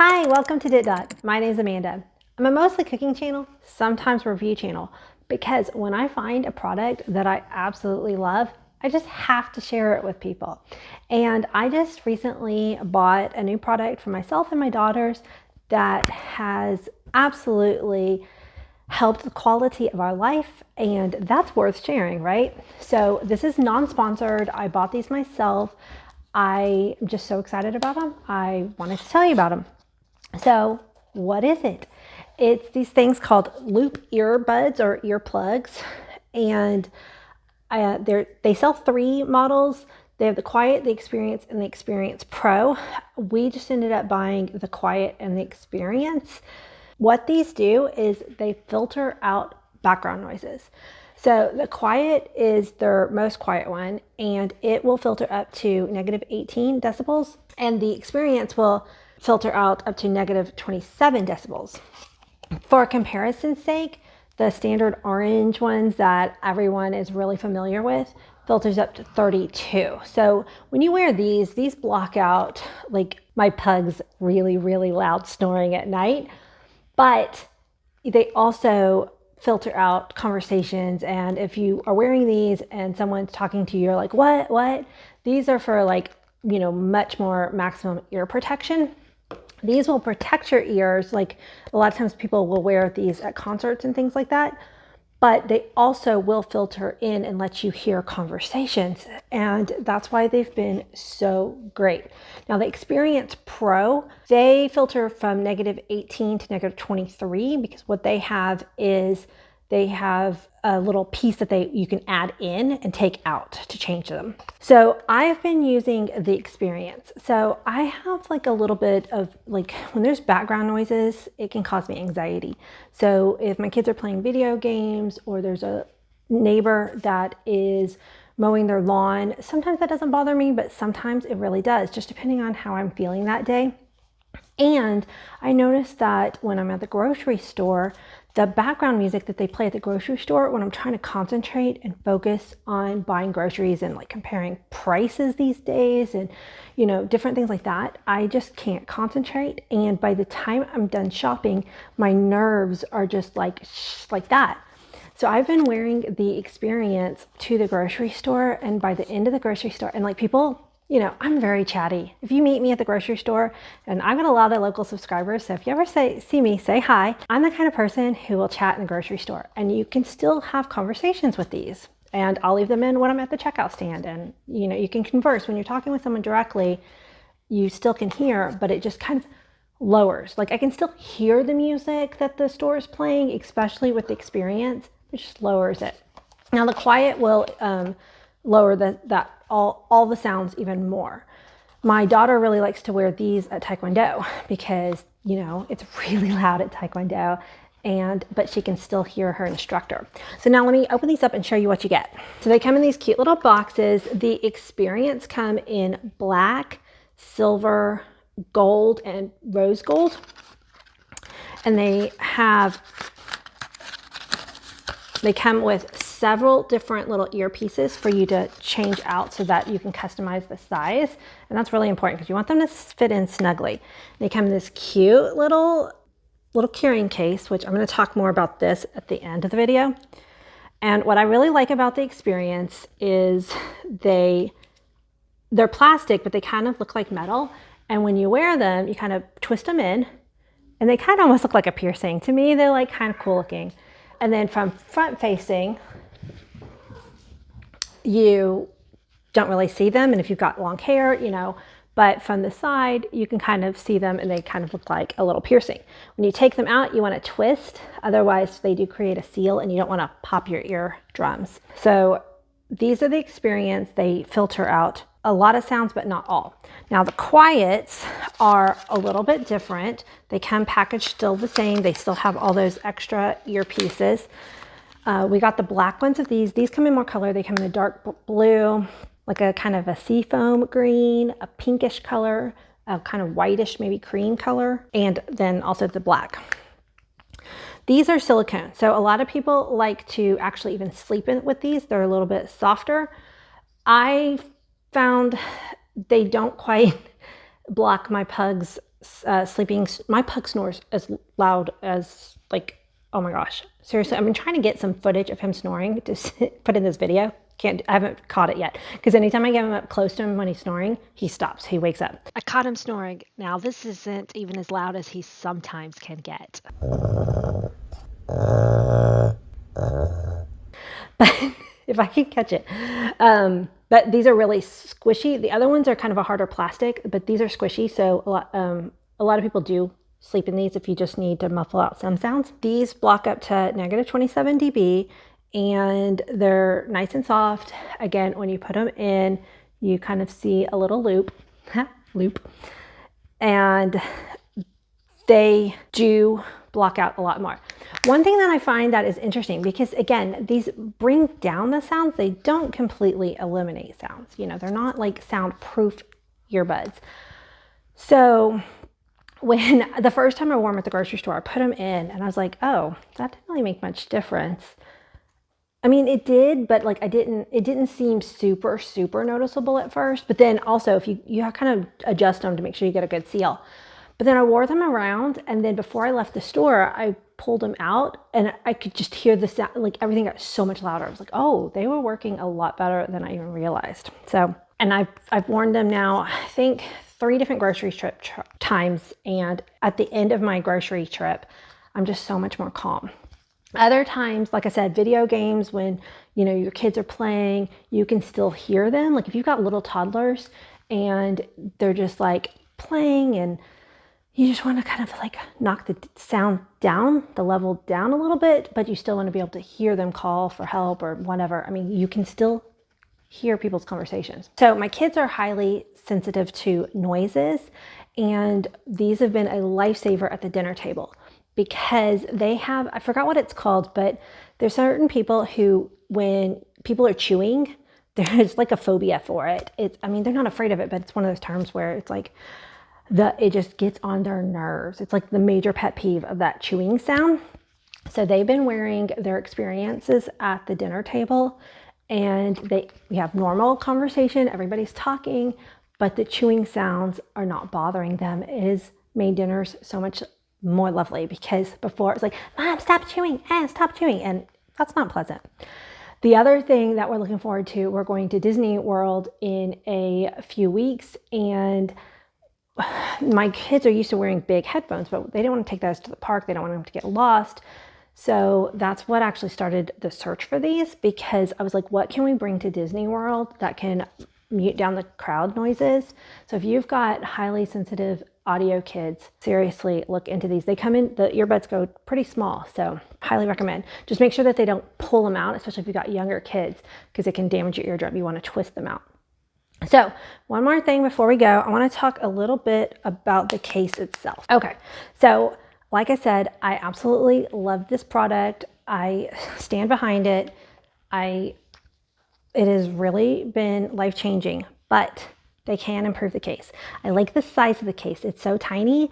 Hi, welcome to Dit Dot. My name is Amanda. I'm a mostly cooking channel, sometimes review channel, because when I find a product that I absolutely love, I just have to share it with people. And I just recently bought a new product for myself and my daughters that has absolutely helped the quality of our life, and that's worth sharing, right? So this is non-sponsored. I bought these myself. I am just so excited about them. I wanted to tell you about them. So what is it? It's these things called Loop Earbuds or earplugs, and they sell 3 models. They have the Quiet, the Experience, and the Experience Pro. We just ended up buying the Quiet and the Experience. What these do is they filter out background noises. So the Quiet is their most quiet one, and it will filter up to negative 18 decibels, and the Experience will filter out up to negative 27 decibels. For comparison's sake, the standard orange ones that everyone is really familiar with filters up to 32. So when you wear these block out like my pug's really loud snoring at night, but they also filter out conversations. And if you are wearing these and someone's talking to you, you're like, what? These are for like, much more maximum ear protection. These will protect your ears. Like a lot of times people will wear these at concerts and things like that, but they also will filter in and let you hear conversations. And that's why they've been so great. Now the Experience Pro, they filter from negative 18 to negative 23, because what they have is they have a little piece that you can add in and take out to change them. So I've been using the Experience. So I have like a little bit of like, when there's background noises, it can cause me anxiety. So if my kids are playing video games or there's a neighbor that is mowing their lawn, sometimes that doesn't bother me, but sometimes it really does, just depending on how I'm feeling that day. And I noticed that when I'm at the grocery store, the background music that they play at the grocery store, when I'm trying to concentrate and focus on buying groceries and like comparing prices these days and, different things like that, I just can't concentrate. And by the time I'm done shopping, my nerves are just like that. So I've been wearing the Experience to the grocery store, and by the end of the grocery store, and like people, I'm very chatty. If you meet me at the grocery store, and I've got a lot of local subscribers, so if you ever see me, say hi. I'm the kind of person who will chat in the grocery store, and you can still have conversations with these. And I'll leave them in when I'm at the checkout stand, and you can converse. When you're talking with someone directly, you still can hear, but it just kind of lowers. Like I can still hear the music that the store is playing, especially with the Experience. It just lowers it. Now the Quiet will lower all the sounds even more. My daughter really likes to wear these at Taekwondo because, it's really loud at Taekwondo, but she can still hear her instructor. So now let me open these up and show you what you get. So they come in these cute little boxes. The Experience come in black, silver, gold, and rose gold. And they come with several different little earpieces for you to change out so that you can customize the size. And that's really important because you want them to fit in snugly. They come in this cute little carrying case, which I'm going to talk more about this at the end of the video. And what I really like about the Experience is they're plastic, but they kind of look like metal. And when you wear them, you kind of twist them in, and they kind of almost look like a piercing. To me, they're like kind of cool looking. And then from front facing, you don't really see them. And if you've got long hair, but from the side, you can kind of see them, and they kind of look like a little piercing. When you take them out, you want to twist. Otherwise, they do create a seal, and you don't want to pop your eardrums. So these are the Experience. They filter out a lot of sounds, but not all. Now the Quiets are a little bit different. They come packaged still the same. They still have all those extra earpieces. We got the black ones of these. These come in more color. They come in a dark blue, like a kind of a seafoam green, a pinkish color, a kind of whitish, maybe cream color, and then also the black. These are silicone. So a lot of people like to actually even sleep with these. They're a little bit softer. I found they don't quite block my pug's sleeping. My pug snores as loud as, like, oh my gosh, seriously. I've been trying to get some footage of him snoring to put in this video. I haven't caught it yet, because anytime I get him up close to him when he's snoring, he stops, he wakes up. I caught him snoring. Now this isn't even as loud as he sometimes can get. But if I can catch it. But these are really squishy. The other ones are kind of a harder plastic, but these are squishy. So a lot of people do sleep in these if you just need to muffle out some sounds. These block up to negative 27 dB, and they're nice and soft. Again, when you put them in, you kind of see a little loop, and they do block out a lot more. One thing that I find that is interesting, because again, these bring down the sounds, they don't completely eliminate sounds. You know, they're not like soundproof earbuds. So when the first time I wore them at the grocery store, I put them in and I was like, oh, that didn't really make much difference. I mean, it did, but like it didn't seem super noticeable at first. But then also, if you have kind of adjust them to make sure you get a good seal. But then I wore them around, and then before I left the store, I pulled them out and I could just hear the sound, like everything got so much louder. I was like, oh, they were working a lot better than I even realized. So, and I've worn them now, I think 3 different grocery trip times. And at the end of my grocery trip, I'm just so much more calm. Other times, like I said, video games, when, you know, your kids are playing, you can still hear them. Like if you've got little toddlers and they're just like playing, and you just want to kind of like knock the sound down, the level down a little bit, but you still want to be able to hear them call for help or whatever. I mean, you can still hear people's conversations. So my kids are highly sensitive to noises, and these have been a lifesaver at the dinner table, because they have, I forgot what it's called, but there's certain people who, when people are chewing, there's like a phobia for it. I mean, they're not afraid of it, but it's one of those terms where it's like, it just gets on their nerves. It's like the major pet peeve of that chewing sound. So they've been wearing their experiences at the dinner table, and we have normal conversation, everybody's talking, but the chewing sounds are not bothering them. It has made dinners so much more lovely, because before it's like, Mom, stop chewing, stop chewing, and that's not pleasant. The other thing that we're looking forward to, we're going to Disney World in a few weeks, and my kids are used to wearing big headphones, but they don't want to take those to the park. They don't want them to get lost. So that's what actually started the search for these, because I was like, what can we bring to Disney World that can mute down the crowd noises? So if you've got highly sensitive audio kids, seriously look into these. They come in, the earbuds go pretty small, so highly recommend. Just make sure that they don't pull them out, especially if you've got younger kids, because it can damage your eardrum. You want to twist them out. So one more thing before we go, I want to talk a little bit about the case itself. Okay, so like I said, I absolutely love this product. I stand behind it. It has really been life-changing, but they can improve the case. I like the size of the case. It's so tiny,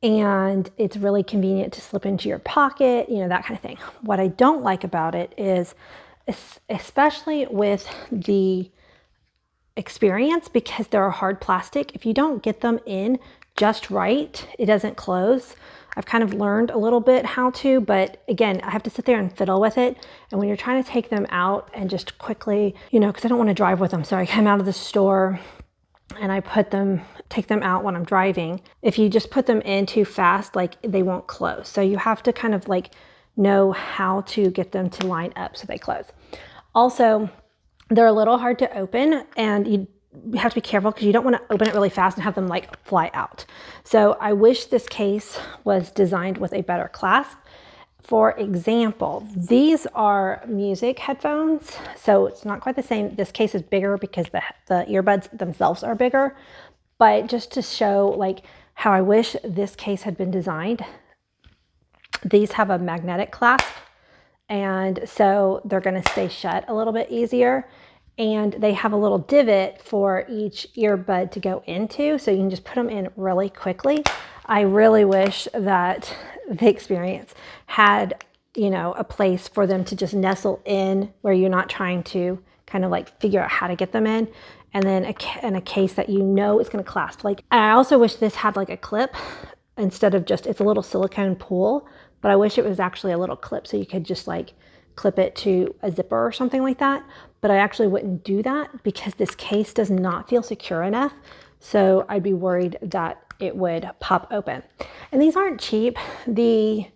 and it's really convenient to slip into your pocket, you know, that kind of thing. What I don't like about it is, especially with the experience, because they're a hard plastic, if you don't get them in just right, it doesn't close. I've kind of learned a little bit how to, but again, I have to sit there and fiddle with it. And when you're trying to take them out and just quickly, you know, because I don't want to drive with them, so I come out of the store and I take them out when I'm driving. If you just put them in too fast, like they won't close. So you have to kind of like know how to get them to line up so they close. Also, they're a little hard to open, and you have to be careful because you don't want to open it really fast and have them like fly out. So I wish this case was designed with a better clasp. For example, these are music headphones, so it's not quite the same. This case is bigger because the earbuds themselves are bigger, but just to show like how I wish this case had been designed. These have a magnetic clasp, and so they're going to stay shut a little bit easier, and they have a little divot for each earbud to go into, so you can just put them in really quickly. I really wish that the experience had, you know, a place for them to just nestle in where you're not trying to kind of like figure out how to get them in. and then a case that you know is going to clasp. Like, I also wish this had like a clip instead of just, it's a little silicone pull, but I wish it was actually a little clip so you could just like clip it to a zipper or something like that. But I actually wouldn't do that because this case does not feel secure enough. So I'd be worried that it would pop open. And these aren't cheap. The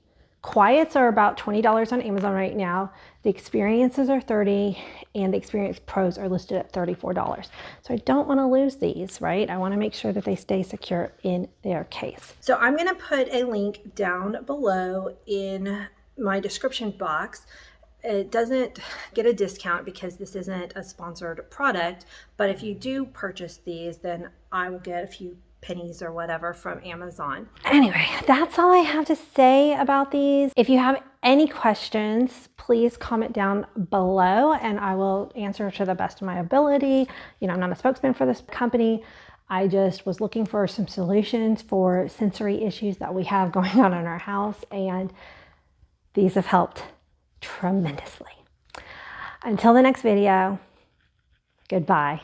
Quiets are about $20 on Amazon right now. The Experiences are $30, and the Experience Pros are listed at $34. So I don't want to lose these, right? I want to make sure that they stay secure in their case. So I'm going to put a link down below in my description box. It doesn't get a discount because this isn't a sponsored product, but if you do purchase these, then I will get a few pennies or whatever from Amazon. Anyway, that's all I have to say about these. If you have any questions, please comment down below and I will answer to the best of my ability. You know, I'm not a spokesman for this company. I just was looking for some solutions for sensory issues that we have going on in our house, and these have helped tremendously. Until the next video, goodbye.